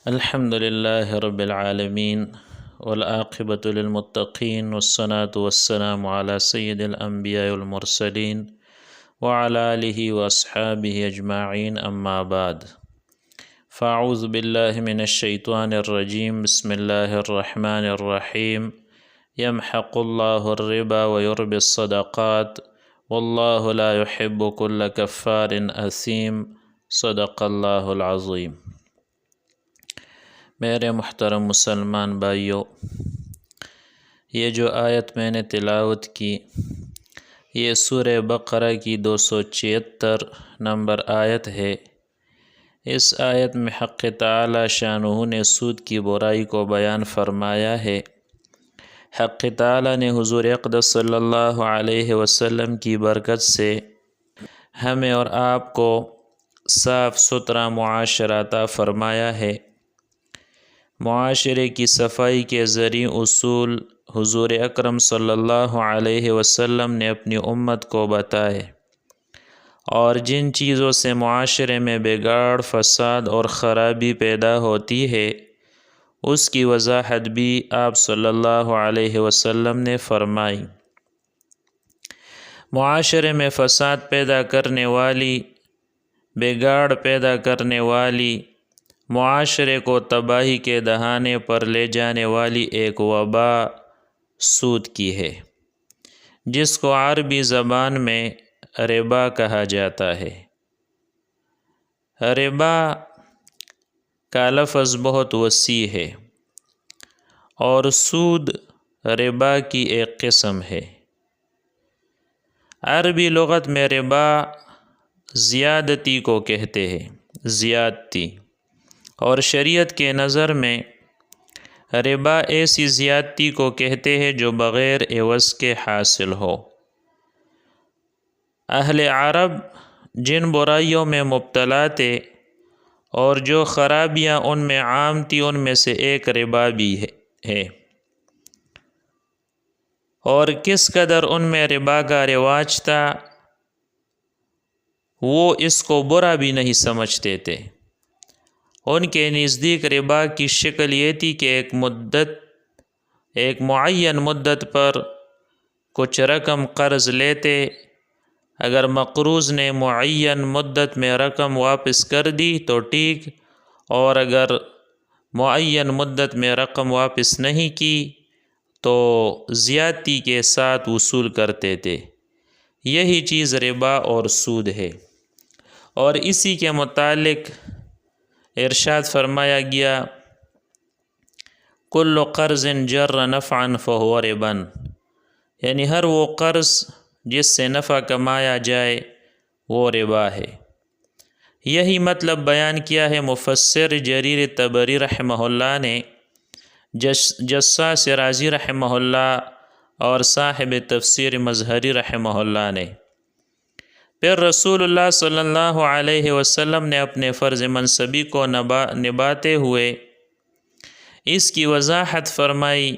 الحمد لله رب العالمين والعاقبة للمتقين والصلاة والسلام على سيد الأنبياء والمرسلين وعلى آله وأصحابه أجمعين أما بعد فأعوذ بالله من الشيطان الرجيم بسم الله الرحمن الرحيم يمحق الله الربا ويربي الصدقات والله لا يحب كل كفار أثيم صدق الله العظيم۔ میرے محترم مسلمان بھائیوں، یہ جو آیت میں نے تلاوت کی یہ سورہ بقرہ کی 276 نمبر آیت ہے۔ اس آیت میں حق تعالی شانہ نے سود کی برائی کو بیان فرمایا ہے۔ حق تعالی نے حضور اقدس صلی اللہ علیہ وسلم کی برکت سے ہمیں اور آپ کو صاف ستھرا معاشرہ عطا فرمایا ہے۔ معاشرے کی صفائی کے ذریعے اصول حضور اکرم صلی اللہ علیہ وسلم نے اپنی امت کو بتائے، اور جن چیزوں سے معاشرے میں بگاڑ، فساد اور خرابی پیدا ہوتی ہے اس کی وضاحت بھی آپ صلی اللہ علیہ وسلم نے فرمائی۔ معاشرے میں فساد پیدا کرنے والی، بگاڑ پیدا کرنے والی، معاشرے کو تباہی کے دہانے پر لے جانے والی ایک وبا سود کی ہے، جس کو عربی زبان میں ربا کہا جاتا ہے۔ ربا کا لفظ بہت وسیع ہے اور سود ربا کی ایک قسم ہے۔ عربی لغت میں ربا زیادتی کو کہتے ہیں، زیادتی، اور شریعت کے نظر میں ربا ایسی زیادتی کو کہتے ہیں جو بغیر عوض کے حاصل ہو۔ اہل عرب جن برائیوں میں مبتلا تھے اور جو خرابیاں ان میں عام تھی ان میں سے ایک ربا بھی ہے، اور کس قدر ان میں ربا کا رواج تھا وہ اس کو برا بھی نہیں سمجھتے تھے۔ ان کے نزدیک ربا کی شکل یہ تھی کہ ایک معین مدت پر کچھ رقم قرض لیتے، اگر مقروض نے معین مدت میں رقم واپس کر دی تو ٹھیک، اور اگر معین مدت میں رقم واپس نہیں کی تو زیادتی کے ساتھ وصول کرتے تھے۔ یہی چیز ربا اور سود ہے، اور اسی کے متعلق ارشاد فرمایا گیا کل قرض جر نفعا فهو ربا، یعنی ہر وہ قرض جس سے نفع کمایا جائے وہ ربا ہے۔ یہی مطلب بیان کیا ہے مفسر جریر طبری رحمہ اللہ نے، جساس رازی رحمہ اللہ اور صاحب تفسیر مظہری رحمہ اللہ نے۔ پھر رسول اللہ صلی اللہ علیہ وسلم نے اپنے فرض منصبی کو نبھاتے ہوئے اس کی وضاحت فرمائی۔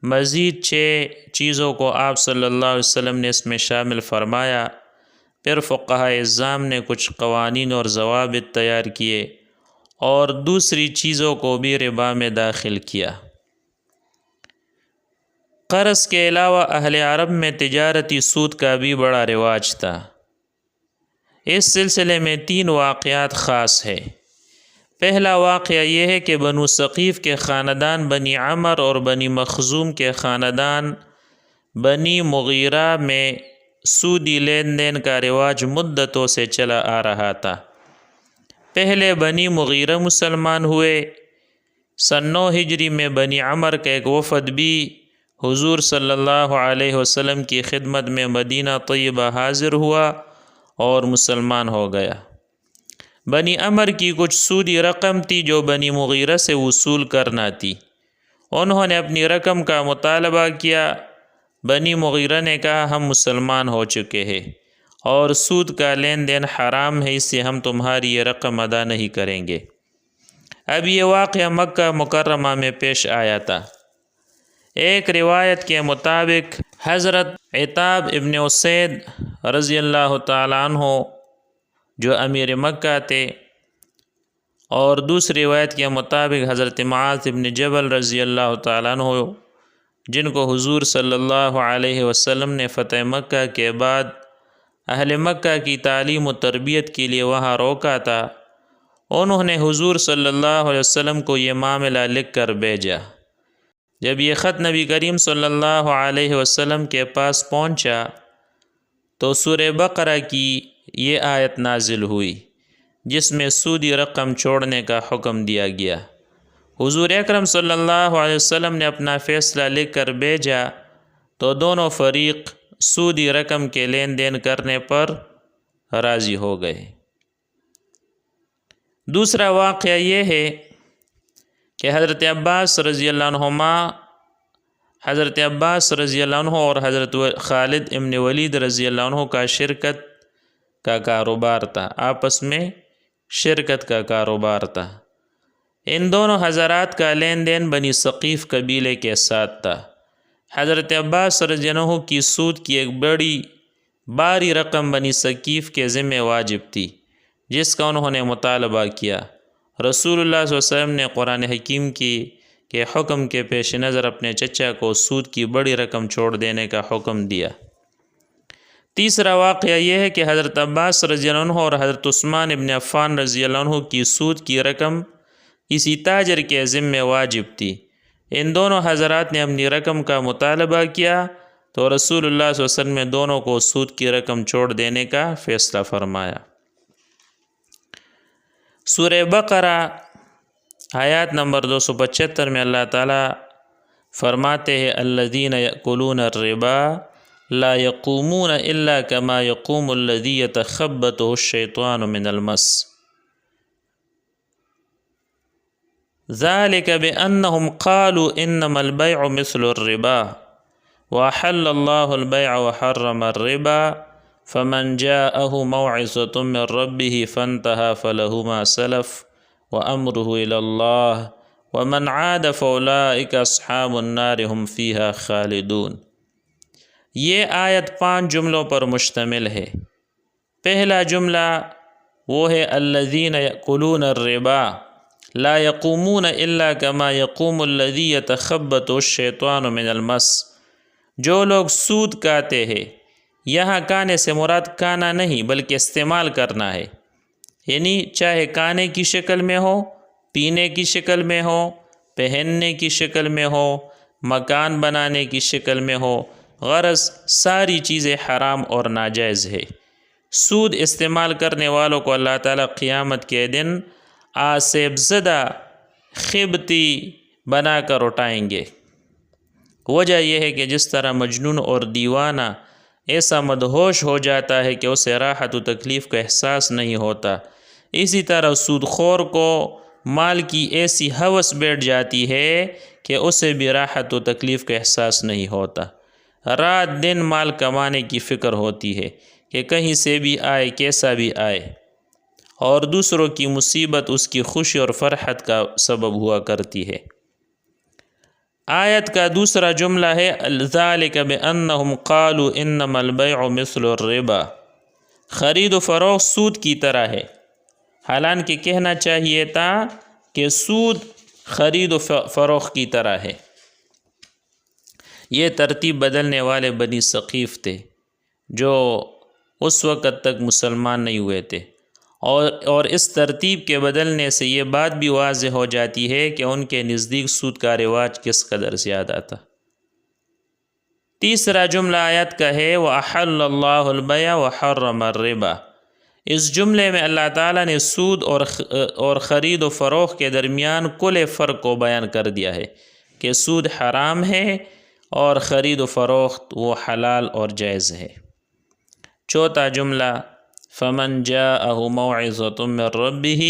مزید 6 چیزوں کو آپ صلی اللہ علیہ وسلم نے اس میں شامل فرمایا۔ پھر فقہاء اعظام نے کچھ قوانین اور ضوابط تیار کیے اور دوسری چیزوں کو بھی ربا میں داخل کیا۔ قرض کے علاوہ اہل عرب میں تجارتی سود کا بھی بڑا رواج تھا۔ اس سلسلے میں 3 واقعات خاص ہے۔ پہلا واقعہ یہ ہے کہ بنو ثقیف کے خاندان بنی عمر اور بنی مخزوم کے خاندان بنی مغیرہ میں سودی لین دین کا رواج مدتوں سے چلا آ رہا تھا۔ پہلے بنی مغیرہ مسلمان ہوئے۔ سن 9 ہجری میں بنی عمر کا ایک وفد بھی حضور صلی اللہ علیہ وسلم کی خدمت میں مدینہ طیبہ حاضر ہوا اور مسلمان ہو گیا۔ بنی عمر کی کچھ سودی رقم تھی جو بنی مغیرہ سے وصول کرنا تھی۔ انہوں نے اپنی رقم کا مطالبہ کیا۔ بنی مغیرہ نے کہا ہم مسلمان ہو چکے ہیں اور سود کا لین دین حرام ہے، اس سے ہم تمہاری یہ رقم ادا نہیں کریں گے۔ اب یہ واقعہ مکہ مکرمہ میں پیش آیا تھا۔ ایک روایت کے مطابق حضرت عتاب ابن اسید رضی اللہ تعالیٰ عنہ جو امیر مکہ تھے، اور دوسری روایت کے مطابق حضرت معاذ بن جبل رضی اللہ تعالیٰ عنہ، جن کو حضور صلی اللہ علیہ وسلم نے فتح مکہ کے بعد اہل مکہ کی تعلیم و تربیت کے لیے وہاں روکا تھا، انہوں نے حضور صلی اللہ علیہ وسلم کو یہ معاملہ لکھ کر بھیجا۔ جب یہ خط نبی کریم صلی اللہ علیہ وسلم کے پاس پہنچا تو سورہ بقرہ کی یہ آیت نازل ہوئی جس میں سودی رقم چھوڑنے کا حکم دیا گیا۔ حضور اکرم صلی اللہ علیہ وسلم نے اپنا فیصلہ لکھ کر بھیجا تو دونوں فریق سودی رقم کے لین دین کرنے پر راضی ہو گئے۔ دوسرا واقعہ یہ ہے کہ حضرت عباس رضی اللہ عنہ اور حضرت خالد ابن ولید رضی اللہ عنہ کا شرکت کا کاروبار تھا، آپس میں شرکت کا کاروبار تھا۔ ان دونوں حضرات کا لین دین بنی ثقیف قبیلے کے ساتھ تھا۔ حضرت عباس رضی اللہ عنہ کی سود کی ایک بڑی باری رقم بنی ثقیف کے ذمہ واجب تھی، جس کا انہوں نے مطالبہ کیا۔ رسول اللہ صلی اللہ علیہ وسلم نے قرآن حکیم کے حکم کے پیش نظر اپنے چچا کو سود کی بڑی رقم چھوڑ دینے کا حکم دیا۔ تیسرا واقعہ یہ ہے کہ حضرت عباس رضی اللہ عنہ اور حضرت عثمان ابن عفان رضی اللہ عنہ کی سود کی رقم کسی تاجر کے ذمہ واجب تھی۔ ان دونوں حضرات نے اپنی رقم کا مطالبہ کیا تو رسول اللہ صلی اللہ علیہ وسلم نے دونوں کو سود کی رقم چھوڑ دینے کا فیصلہ فرمایا۔ سورہ بقرہ آیات نمبر 275 میں اللہ تعالیٰ فرماتے ہیں الذین یأکلون الربا لا یقومون الا کما یقوم الذی یتخبطہ الشیطان من المس ذلک بأنہم قالوا انما البیع مثل الربا وأحل اللہ البیع وحرم الربا فمن جاءه موعظة من ربه فانتهى فله ما سلف وأمره إلى الله ومن عاد فأولئك أصحاب النار هم فيها خالدون۔ یہ آیت 5 جملوں پر مشتمل ہے۔ پہلا جملہ وہ ہے الذین یأکلون الربا لا یقومون الا کما یقوم الذی یتخبطہ الشیطان من المس۔ جو لوگ سود کھاتے ہیں، یہاں کھانے سے مراد کھانا نہیں بلکہ استعمال کرنا ہے، یعنی چاہے کھانے کی شکل میں ہو، پینے کی شکل میں ہو، پہننے کی شکل میں ہو، مکان بنانے کی شکل میں ہو، غرض ساری چیزیں حرام اور ناجائز ہے۔ سود استعمال کرنے والوں کو اللہ تعالیٰ قیامت کے دن آسیب زدہ خبتی بنا کر اٹھائیں گے۔ وجہ یہ ہے کہ جس طرح مجنون اور دیوانہ ایسا مدہوش ہو جاتا ہے کہ اسے راحت و تکلیف کا احساس نہیں ہوتا، اسی طرح سود خور کو مال کی ایسی ہوس بیٹھ جاتی ہے کہ اسے بھی راحت و تکلیف کا احساس نہیں ہوتا۔ رات دن مال کمانے کی فکر ہوتی ہے کہ کہیں سے بھی آئے، کیسا بھی آئے، اور دوسروں کی مصیبت اس کی خوشی اور فرحت کا سبب ہوا کرتی ہے۔ آیت کا دوسرا جملہ ہے ذالک بانہم قالوا انما البیع مثل الربا۔ خرید و فروخت سود کی طرح ہے، حالانکہ کہنا چاہیے تھا کہ سود خرید و فروخت کی طرح ہے۔ یہ ترتیب بدلنے والے بنی ثقیف تھے جو اس وقت تک مسلمان نہیں ہوئے تھے، اور اس ترتیب کے بدلنے سے یہ بات بھی واضح ہو جاتی ہے کہ ان کے نزدیک سود کا رواج کس قدر زیادہ تھا۔ تیسرا جملہ آیت کا ہے وَأَحَلَّ اللَّهُ الْبَيْعَ وَحَرَّمَ الرِّبَا۔ اس جملے میں اللہ تعالیٰ نے سود اور خرید و فروخت کے درمیان کل فرق کو بیان کر دیا ہے کہ سود حرام ہے اور خرید و فروخت وہ حلال اور جائز ہے۔ چوتھا جملہ فمن جاءه موعظة من ربه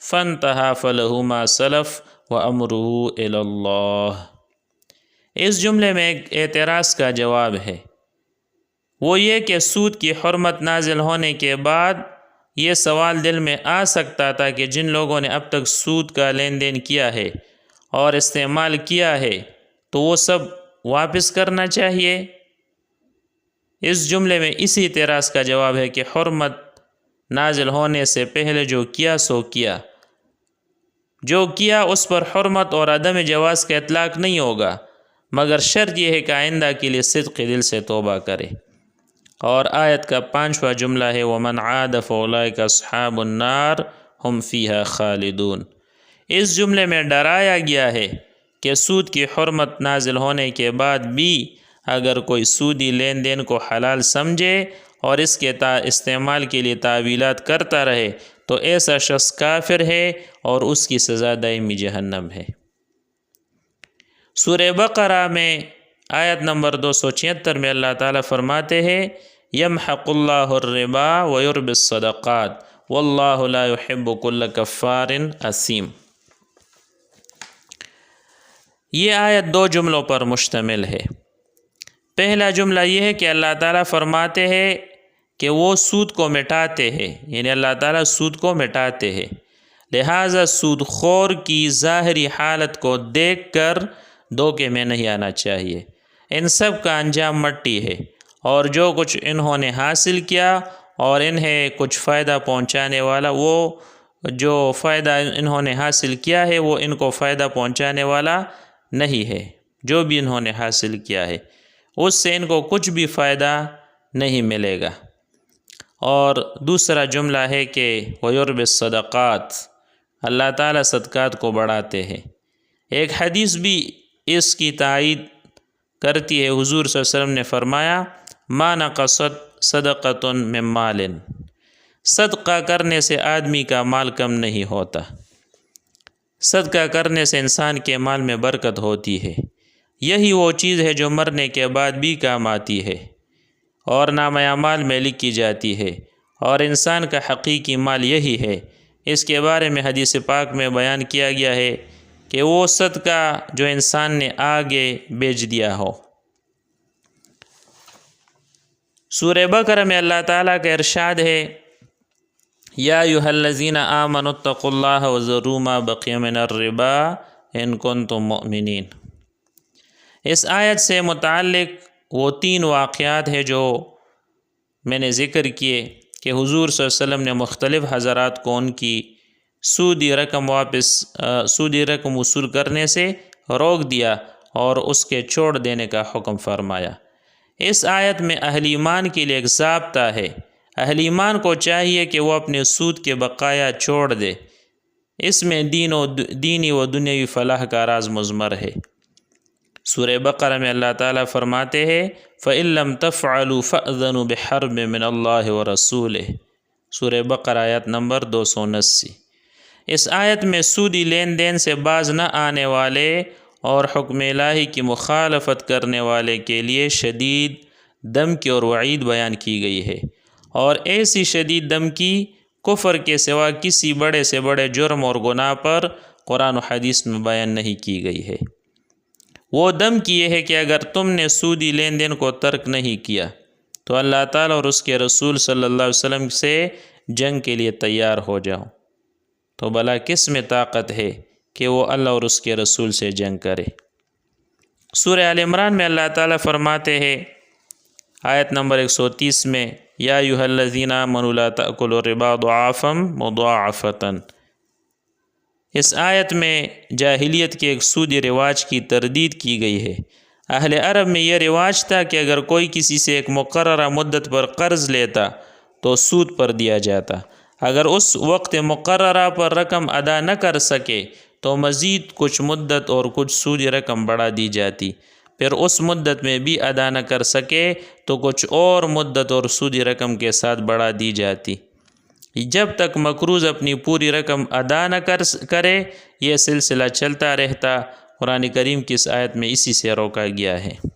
فانتهى فله ما سلف وامره الى اللہ۔ اس جملے میں ایک اعتراض کا جواب ہے، وہ یہ کہ سود کی حرمت نازل ہونے کے بعد یہ سوال دل میں آ سکتا تھا کہ جن لوگوں نے اب تک سود کا لین دین کیا ہے اور استعمال کیا ہے تو وہ سب واپس کرنا چاہیے۔ اس جملے میں اسی اعتراض کا جواب ہے کہ حرمت نازل ہونے سے پہلے جو کیا سو کیا، جو کیا اس پر حرمت اور عدم جواز کا اطلاق نہیں ہوگا، مگر شرط یہ ہے کہ آئندہ کے لیے صدق دل سے توبہ کرے۔ اور آیت کا 5واں جملہ ہے وَمَنْ عَادَ فَأُولَٰئِكَ أَصْحَابُ النَّارِ هُمْ فِيهَا خَالِدُونَ۔ اس جملے میں ڈرایا گیا ہے کہ سود کی حرمت نازل ہونے کے بعد بھی اگر کوئی سودی لین دین کو حلال سمجھے اور اس کے استعمال کے لیے تعویلات کرتا رہے تو ایسا شخص کافر ہے اور اس کی سزا دائمی جہنم ہے۔ سورہ بقرہ میں آیت نمبر 276 میں اللہ تعالیٰ فرماتے ہیں یمحق اللہ الربا ویربی الصدقات واللہ لا يحب کل کفار اثیم۔ یہ آیت 2 جملوں پر مشتمل ہے۔ پہلا جملہ یہ ہے کہ اللہ تعالیٰ فرماتے ہیں کہ وہ سود کو مٹاتے ہیں، یعنی اللہ تعالیٰ سود کو مٹاتے ہیں، لہٰذا سود خور کی ظاہری حالت کو دیکھ کر دھوکے میں نہیں آنا چاہیے۔ ان سب کا انجام مٹی ہے، اور جو کچھ انہوں نے حاصل کیا اور انہیں کچھ فائدہ پہنچانے والا، وہ جو فائدہ انہوں نے حاصل کیا ہے وہ ان کو فائدہ پہنچانے والا نہیں ہے۔ جو بھی انہوں نے حاصل کیا ہے اس سے ان کو کچھ بھی فائدہ نہیں ملے گا۔ اور دوسرا جملہ ہے کہ وَيُرْبِ الصَّدَقَاتِ، اللہ تعالیٰ صدقات کو بڑھاتے ہیں۔ ایک حدیث بھی اس کی تائید کرتی ہے، حضور صلی اللہ علیہ وسلم نے فرمایا مَا نَقَصَتْ صَدَقَةٌ مِّن مَالٍ، صدقہ کرنے سے آدمی کا مال کم نہیں ہوتا۔ صدقہ کرنے سے انسان کے مال میں برکت ہوتی ہے۔ یہی وہ چیز ہے جو مرنے کے بعد بھی کام آتی ہے اور نامہ اعمال میں لکھی جاتی ہے، اور انسان کا حقیقی مال یہی ہے۔ اس کے بارے میں حدیث پاک میں بیان کیا گیا ہے کہ وہ صدقہ جو انسان نے آگے بیچ دیا ہو۔ سورہ بقرہ میں اللہ تعالیٰ کا ارشاد ہے یا ایھا الذین آمنوا اتقوا اللہ وذروا ما بقی من الربا ان کنتم مؤمنین۔ اس آیت سے متعلق وہ 3 واقعات ہیں جو میں نے ذکر کیے کہ حضور صلی اللہ علیہ وسلم نے مختلف حضرات کو ان کی سودی رقم وصول کرنے سے روک دیا اور اس کے چھوڑ دینے کا حکم فرمایا۔ اس آیت میں اہل ایمان کے لیے ایک ضابطہ ہے۔ اہل ایمان کو چاہیے کہ وہ اپنے سود کے بقایا چھوڑ دے، اس میں دینی و دنیاوی فلاح کا راز مضمر ہے۔ سورہ بقرہ میں اللہ تعالیٰ فرماتے ہیں فَإِن لَّمْ تَفْعَلُوا فَأْذَنُوا بِحَرْبٍ مِّنَ اللَّهِ وَرَسُولِهِ، سورہ بقرہ آیت نمبر 279۔ اس آیت میں سودی لین دین سے باز نہ آنے والے اور حکم الہی کی مخالفت کرنے والے کے لیے شدید دھمکی اور وعید بیان کی گئی ہے، اور ایسی شدید دھمکی کفر کے سوا کسی بڑے سے بڑے جرم اور گناہ پر قرآن و حدیث میں بیان نہیں کی گئی ہے۔ وہ دھمکی یہ ہے کہ اگر تم نے سودی لین دین کو ترک نہیں کیا تو اللہ تعالیٰ اور اس کے رسول صلی اللہ علیہ وسلم سے جنگ کے لیے تیار ہو جاؤ۔ تو بھلا کس میں طاقت ہے کہ وہ اللہ اور اس کے رسول سے جنگ کرے؟ سورہ آل عمران میں اللہ تعالیٰ فرماتے ہیں آیت نمبر 130 میں یا ایھا الذین آمنوا لا تأکلوا الربا ضعافا مضاعفۃ۔ اس آیت میں جاہلیت کے ایک سودی رواج کی تردید کی گئی ہے۔ اہل عرب میں یہ رواج تھا کہ اگر کوئی کسی سے ایک مقررہ مدت پر قرض لیتا تو سود پر دیا جاتا، اگر اس وقت مقررہ پر رقم ادا نہ کر سکے تو مزید کچھ مدت اور کچھ سودی رقم بڑھا دی جاتی، پھر اس مدت میں بھی ادا نہ کر سکے تو کچھ اور مدت اور سودی رقم کے ساتھ بڑھا دی جاتی، جب تک مقروض اپنی پوری رقم ادا نہ کرے۔ یہ سلسلہ چلتا رہتا۔ قرآن کریم کی اس آیت میں اسی سے روکا گیا ہے۔